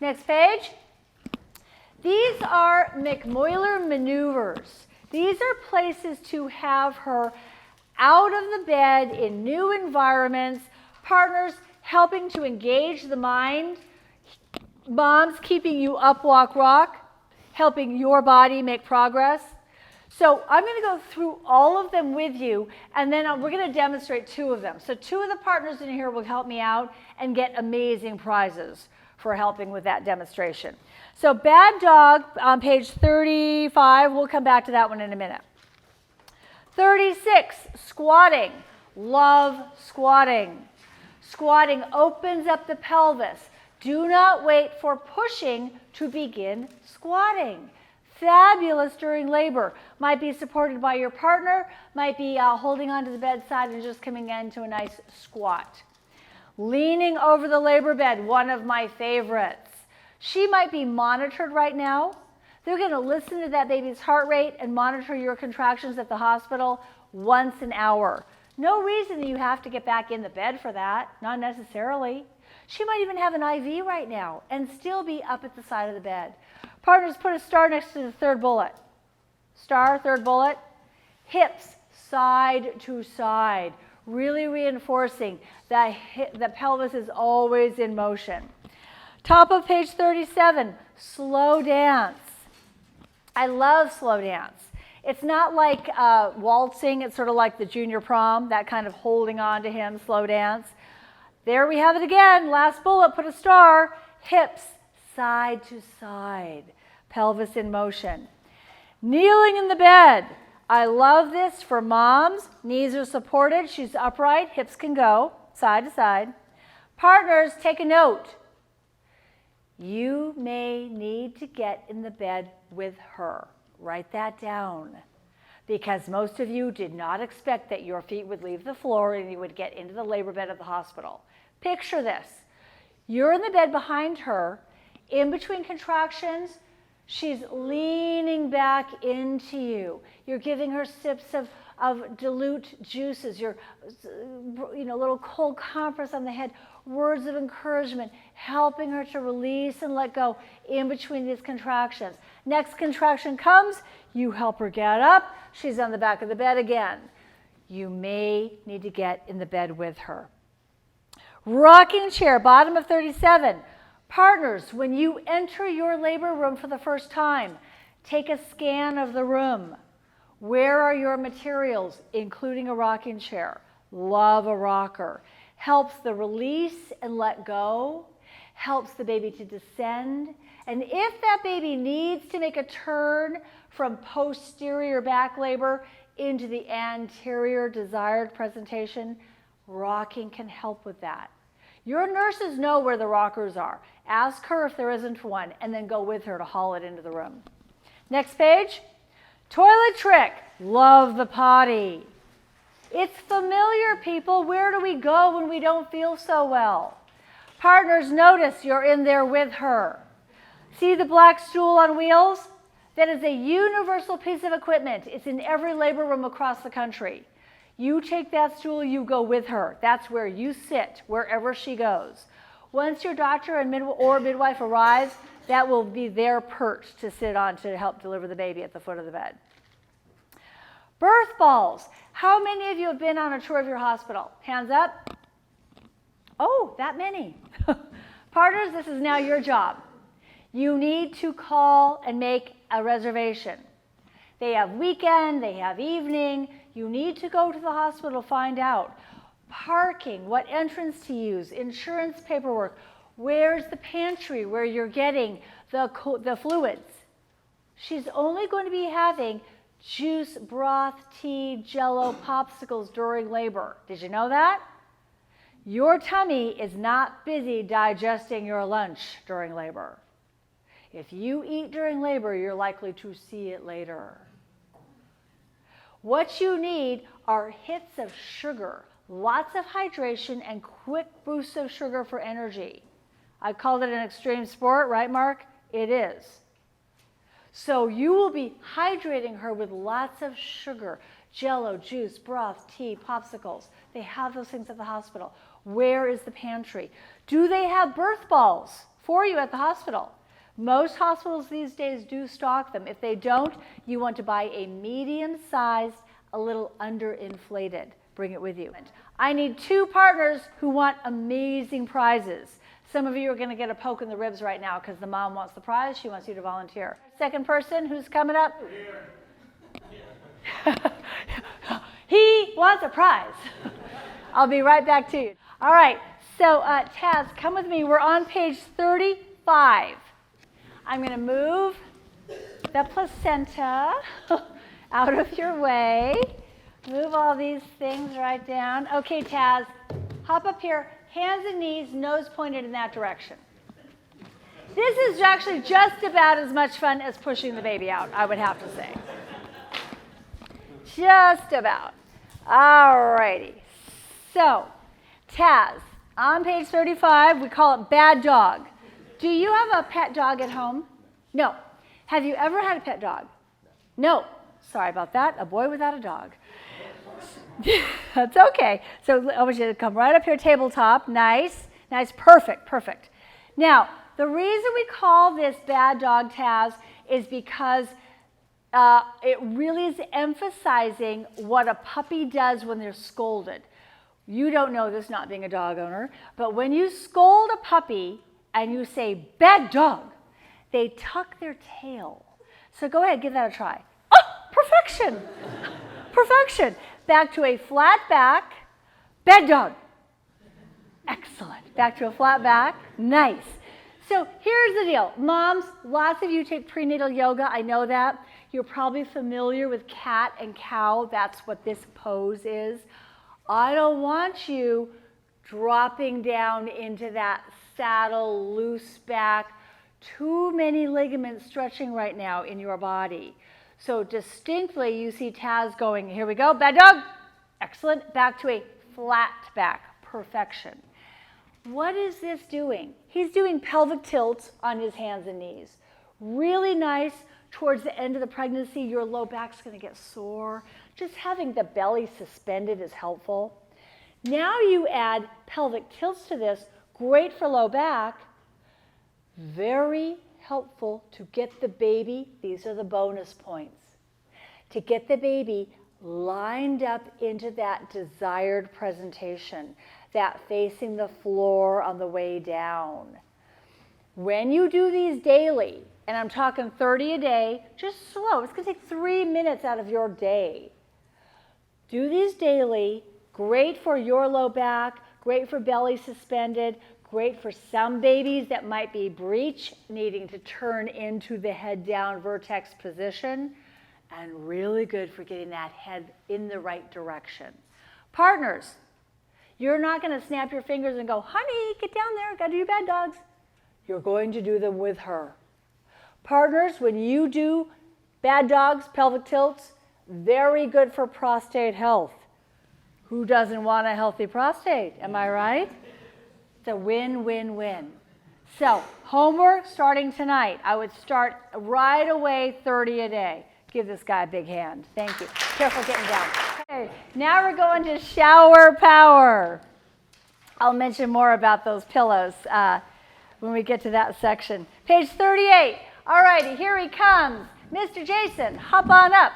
Next page. These are McMoyler maneuvers. These are places to have her out of the bed in new environments, partners helping to engage the mind, moms keeping you up, walk, rock, helping your body make progress. So I'm going to go through all of them with you, and then we're going to demonstrate 2 of them. So 2 of the partners in here will help me out and get amazing prizes for helping with that demonstration. So bad dog on page 35, we'll come back to that one in a minute. 36, squatting. Love squatting. Squatting opens up the pelvis. Do not wait for pushing to begin squatting. Fabulous during labor. Might be supported by your partner, might be holding onto the bedside and just coming into a nice squat. Leaning over the labor bed, one of my favorites. She might be monitored right now. They're going to listen to that baby's heart rate and monitor your contractions at the hospital once an hour. No reason that you have to get back in the bed for that, not necessarily. She might even have an IV right now and still be up at the side of the bed. Partners, put a star next to the 3rd bullet. Star, 3rd bullet. Hips side to side, really reinforcing that the pelvis is always in motion. Top of page 37, slow dance. I love slow dance. It's not like waltzing, it's sort of like the junior prom, that kind of holding on to him, slow dance. There we have it again, last bullet, put a star. Hips side to side, pelvis in motion. Kneeling in the bed. I love this for moms. Knees are supported, she's upright, hips can go side to side. Partners, take a note. You may need to get in the bed with her. Write that down, because most of you did not expect that your feet would leave the floor and you would get into the labor bed of the hospital. Picture this. You're in the bed behind her. In between contractions, she's leaning back into you. You're giving her sips of dilute juices, your little cold compress on the head, words of encouragement, helping her to release and let go in between these contractions. Next contraction comes, you help her get up, she's on the back of the bed again. You may need to get in the bed with her. Rocking chair, bottom of 37. Partners, when you enter your labor room for the first time, take a scan of the room. Where are your materials, including a rocking chair? Love a rocker. Helps the release and let go, helps the baby to descend. And if that baby needs to make a turn from posterior back labor into the anterior desired presentation, rocking can help with that. Your nurses know where the rockers are. Ask her if there isn't one, and then go with her to haul it into the room. Next page. Toilet trick. Love the potty. It's familiar, people. Where do we go when we don't feel so well? Partners, notice you're in there with her. See the black stool on wheels? That is a universal piece of equipment. It's in every labor room across the country. You take that stool, you go with her. That's where you sit, wherever she goes. Once your doctor or midwife arrives, that will be their perch to sit on to help deliver the baby at the foot of the bed. Birth balls. How many of you have been on a tour of your hospital? Hands up. Oh, that many. Partners, this is now your job. You need to call and make a reservation. They have weekend, they have evening. You need to go to the hospital to find out. Parking, what entrance to use, insurance paperwork, where's the pantry where you're getting the fluids. She's only going to be having juice, broth, tea, jello, popsicles during labor. Did you know that? Your tummy is not busy digesting your lunch during labor. If you eat during labor, you're likely to see it later. What you need are hits of sugar, lots of hydration, and quick boosts of sugar for energy. I called it an extreme sport, right, Mark? It is. So you will be hydrating her with lots of sugar, jello, juice, broth, tea, popsicles. They have those things at the hospital. Where is the pantry? Do they have birth balls for you at the hospital. Most hospitals these days do stock them. If they don't, you want to buy a medium-sized, a little underinflated. Bring it with you. I need 2 partners who want amazing prizes. Some of you are going to get a poke in the ribs right now because the mom wants the prize. She wants you to volunteer. Second person who's coming up. He wants a prize. I'll be right back to you. All right, so Taz, come with me. We're on page 35. I'm going to move the placenta out of your way. Move all these things right down. Okay, Taz, hop up here. Hands and knees, nose pointed in that direction. This is actually just about as much fun as pushing the baby out, I would have to say. Just about. All righty. So, Taz, on page 35, we call it bad dog. Do you have a pet dog at home? No. Have you ever had a pet dog? No. Sorry about that. A boy without a dog. That's okay. So I want you to come right up here, tabletop. Nice. Nice. Perfect. Perfect. Now, the reason we call this bad dog, Taz, is because it really is emphasizing what a puppy does when they're scolded. You don't know this, not being a dog owner, but when you scold a puppy and you say, bad dog, they tuck their tail. So go ahead, give that a try. Oh, perfection. Perfection. Back to a flat back. Bad dog. Excellent. Back to a flat back. Nice. So here's the deal. Moms, lots of you take prenatal yoga. I know that. You're probably familiar with cat and cow. That's what this pose is. I don't want you dropping down into that saddle, loose back. Too many ligaments stretching right now in your body. So distinctly, you see Taz going, here we go, bad dog. Excellent. Back to a flat back. Perfection. What is this doing? He's doing pelvic tilts on his hands and knees. Really nice. Towards the end of the pregnancy, your low back's going to get sore. Just having the belly suspended is helpful. Now you add pelvic tilts to this. Great for low back. Very helpful to get the baby, these are the bonus points, to get the baby lined up into that desired presentation, that facing the floor on the way down. When you do these daily, and I'm talking 30 a day, just slow. It's going to take 3 minutes out of your day. Do these daily. Great for your low back, great for belly suspended, great for some babies that might be breech, needing to turn into the head down vertex position, and really good for getting that head in the right direction. Partners, you're not going to snap your fingers and go, honey, get down there, got to do bad dogs. You're going to do them with her. Partners, when you do bad dogs, pelvic tilts, very good for prostate health. Who doesn't want a healthy prostate? Am I right? It's a win-win-win. So, homework starting tonight. I would start right away, 30 a day. Give this guy a big hand. Thank you. Careful getting down. Okay, now we're going to shower power. I'll mention more about those pillows when we get to that section. Page 38. All righty, here he comes. Mr. Jason, hop on up.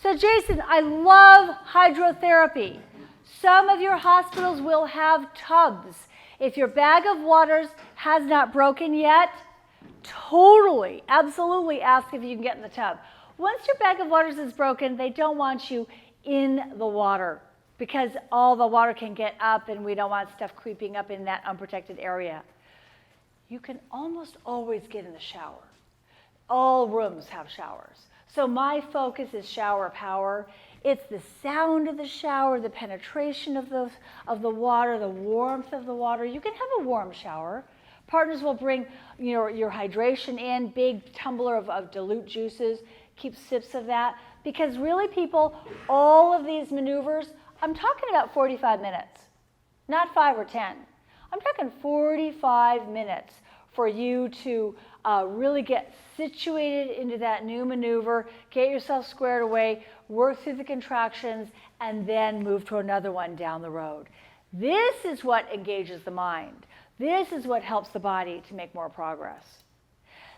So Jason, I love hydrotherapy. Some of your hospitals will have tubs. If your bag of waters has not broken yet, totally, absolutely ask if you can get in the tub. Once your bag of waters is broken, they don't want you in the water because all the water can get up and we don't want stuff creeping up in that unprotected area. You can almost always get in the shower. All rooms have showers. So my focus is shower power. It's the sound of the shower, the penetration of the water, the warmth of the water. You can have a warm shower. Partners will bring your hydration in, big tumbler of dilute juices, keep sips of that. Because really, people, all of these maneuvers, I'm talking about 45 minutes, not 5 or 10. I'm talking 45 minutes for you to really get situated into that new maneuver, get yourself squared away, work through the contractions, and then move to another one down the road. This is what engages the mind. This is what helps the body to make more progress.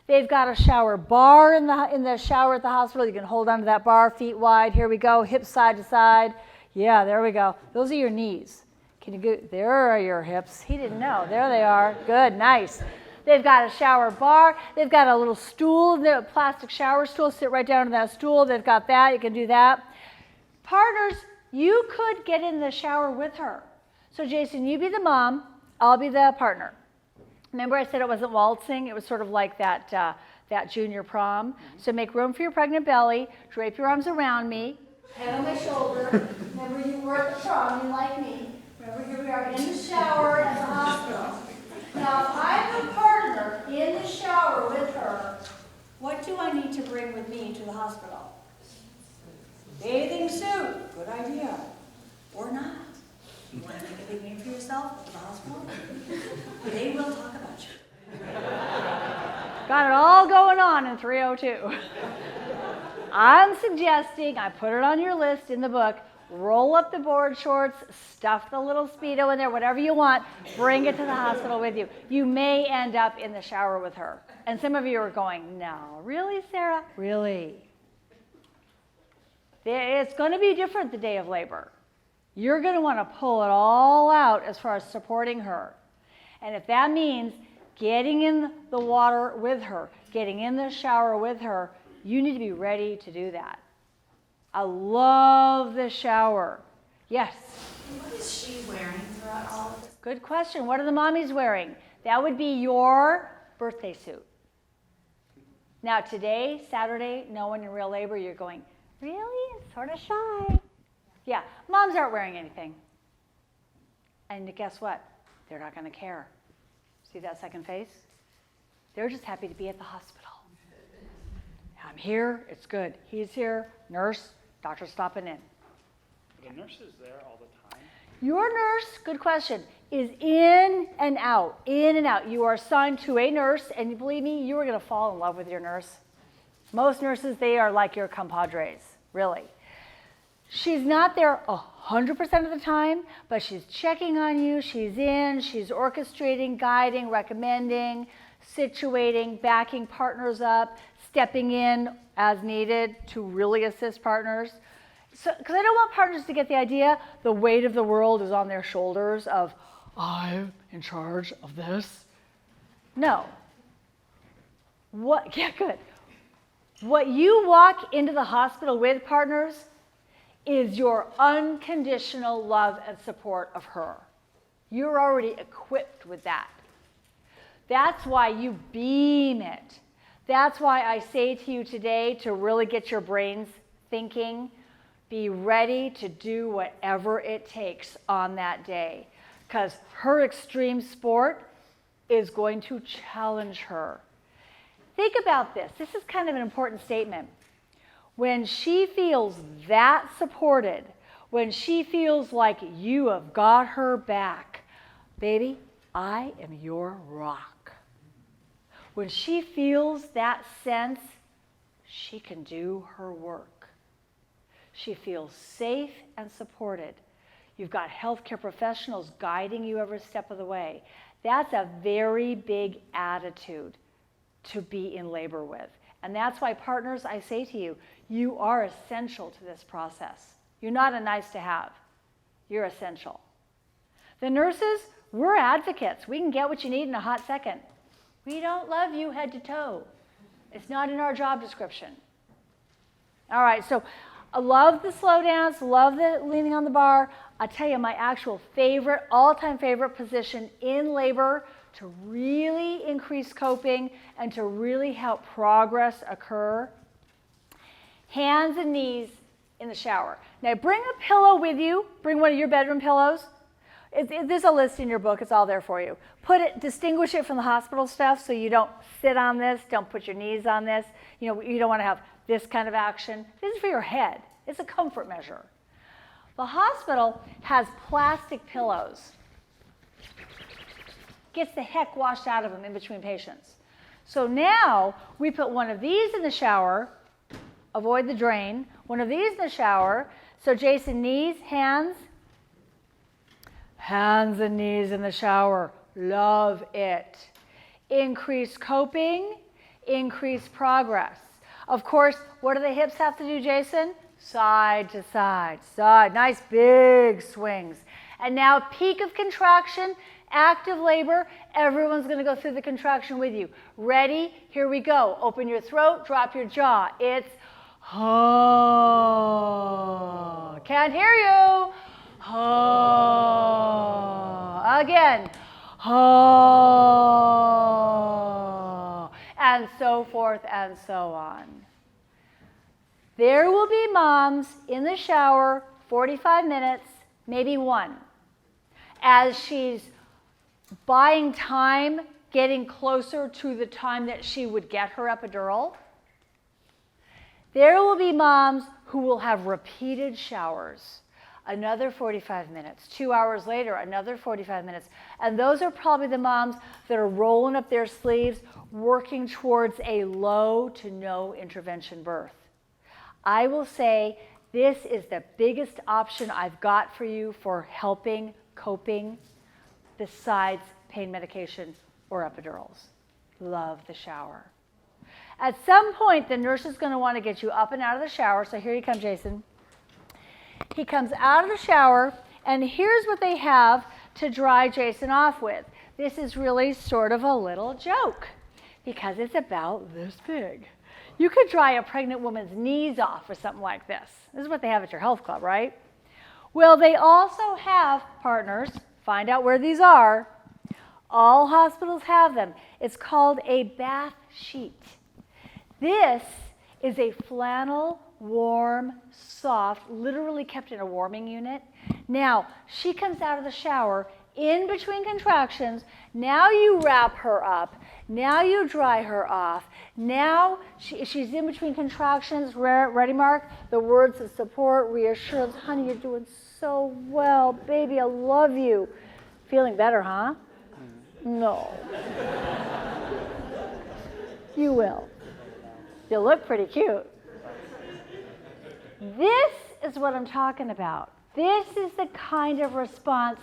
They've got a shower bar in the shower at the hospital. You can hold onto that bar, feet wide. Here we go, hips side to side. Yeah, there we go. Those are your knees. Can you go? There are your hips. He didn't know. There they are. Good, nice. They've got a shower bar. They've got a little stool, the plastic shower stool. Sit right down on that stool. They've got that. You can do that. Partners, you could get in the shower with her. So Jason, you be the mom. I'll be the partner. Remember I said it wasn't waltzing? It was sort of like that junior prom. So make room for your pregnant belly. Drape your arms around me. Head on my shoulder. Remember you were at the prom. You like me. Remember here we are in the shower at the hospital. Now if I'm the partner in the shower with her, what do I need to bring with me to the hospital? Bathing suit. Good idea. Or not. You want to make a big name for yourself at the hospital? They will talk about you. Got it all going on in 302. I'm suggesting, I put it on your list in the book, roll up the board shorts, stuff the little Speedo in there, whatever you want, bring it to the hospital with you. You may end up in the shower with her. And some of you are going, no, really, Sarah? Really? It's going to be different the day of labor. You're going to want to pull it all out as far as supporting her. And if that means getting in the water with her, getting in the shower with her, you need to be ready to do that. I love the shower. Yes? What is she wearing throughout all of this? Good question. What are the mommies wearing? That would be your birthday suit. Now today, Saturday, no one in real labor, you're going, really? It's sort of shy. Yeah, moms aren't wearing anything. And guess what? They're not going to care. See that second face? They're just happy to be at the hospital. I'm here, it's good. He's here, nurse, doctor's stopping in. The nurse is there all the time? Your nurse, good question, is in and out, in and out. You are assigned to a nurse, and believe me, you are going to fall in love with your nurse. Most nurses, they are like your compadres, really. She's not there 100% of the time, but she's checking on you, she's orchestrating, guiding, recommending, situating, backing partners up, stepping in as needed to really assist partners. Because I don't want partners to get the idea the weight of the world is on their shoulders of, I'm in charge of this. No. Yeah, good. What you walk into the hospital with, partners, is your unconditional love and support of her. You're already equipped with that. That's why you beam it. That's why I say to you today to really get your brains thinking, be ready to do whatever it takes on that day. Because her extreme sport is going to challenge her. Think about this. This is kind of an important statement. When she feels that supported, when she feels like you have got her back, baby, I am your rock. When she feels that sense, she can do her work. She feels safe and supported. You've got healthcare professionals guiding you every step of the way. That's a very big attitude to be in labor with. And that's why, partners, I say to you, you are essential to this process. You're not a nice to have. You're essential. The nurses, we're advocates. We can get what you need in a hot second. We don't love you head to toe. It's not in our job description. All right, so I love the slow dance, love the leaning on the bar. I'll tell you my actual favorite, all-time favorite position in labor to really increase coping and to really help progress occur. Hands and knees in the shower. Now bring a pillow with you. Bring one of your bedroom pillows. There's a list in your book. It's all there for you. Distinguish it from the hospital stuff so you don't sit on this. Don't put your knees on this. You don't want to have this kind of action. This is for your head. It's a comfort measure. The hospital has plastic pillows. Gets the heck washed out of them in between patients. So now we put one of these in the shower. Avoid the drain. One of these in the shower. So Jason, knees, hands. Hands and knees in the shower. love it. Increased coping, increased progress. Of course, what do the hips have to do, Jason? Side to side, side. Nice big swings. And now peak of contraction, active labor. Everyone's going to go through the contraction with you. Ready? Here we go. Open your throat, drop your jaw. It's oh. Can't hear you. Oh. Again. Oh. And so forth and so on. There will be moms in the shower, 45 minutes, maybe one, as she's buying time, getting closer to the time that she would get her epidural. There will be moms who will have repeated showers, another 45 minutes, 2 hours later, another 45 minutes. And those are probably the moms that are rolling up their sleeves, working towards a low to no intervention birth. I will say this is the biggest option I've got for you for helping, coping, besides pain medication or epidurals. Love the shower. At some point, the nurse is going to want to get you up and out of the shower. So here you come, Jason. He comes out of the shower, and here's what they have to dry Jason off with. This is really sort of a little joke because it's about this big. You could dry a pregnant woman's knees off or something like this. This is what they have at your health club, right? Well, they also have, partners, find out where these are. All hospitals have them. It's called a bath sheet. This is a flannel, warm, soft, literally kept in a warming unit. Now, she comes out of the shower in between contractions. Now you wrap her up. Now you dry her off. Now she's in between contractions. Ready, Mark? The words of support, reassurance. Honey, you're doing so well. Baby, I love you. Feeling better, huh? No. You will. You'll look pretty cute. This is what I'm talking about. This is the kind of response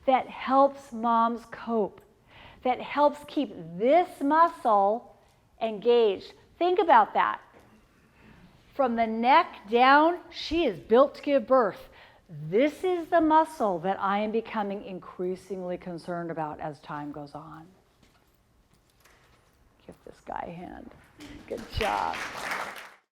that helps moms cope, that helps keep this muscle engaged. Think about that. From the neck down, she is built to give birth. This is the muscle that I am becoming increasingly concerned about as time goes on. Give this guy a hand. Good job.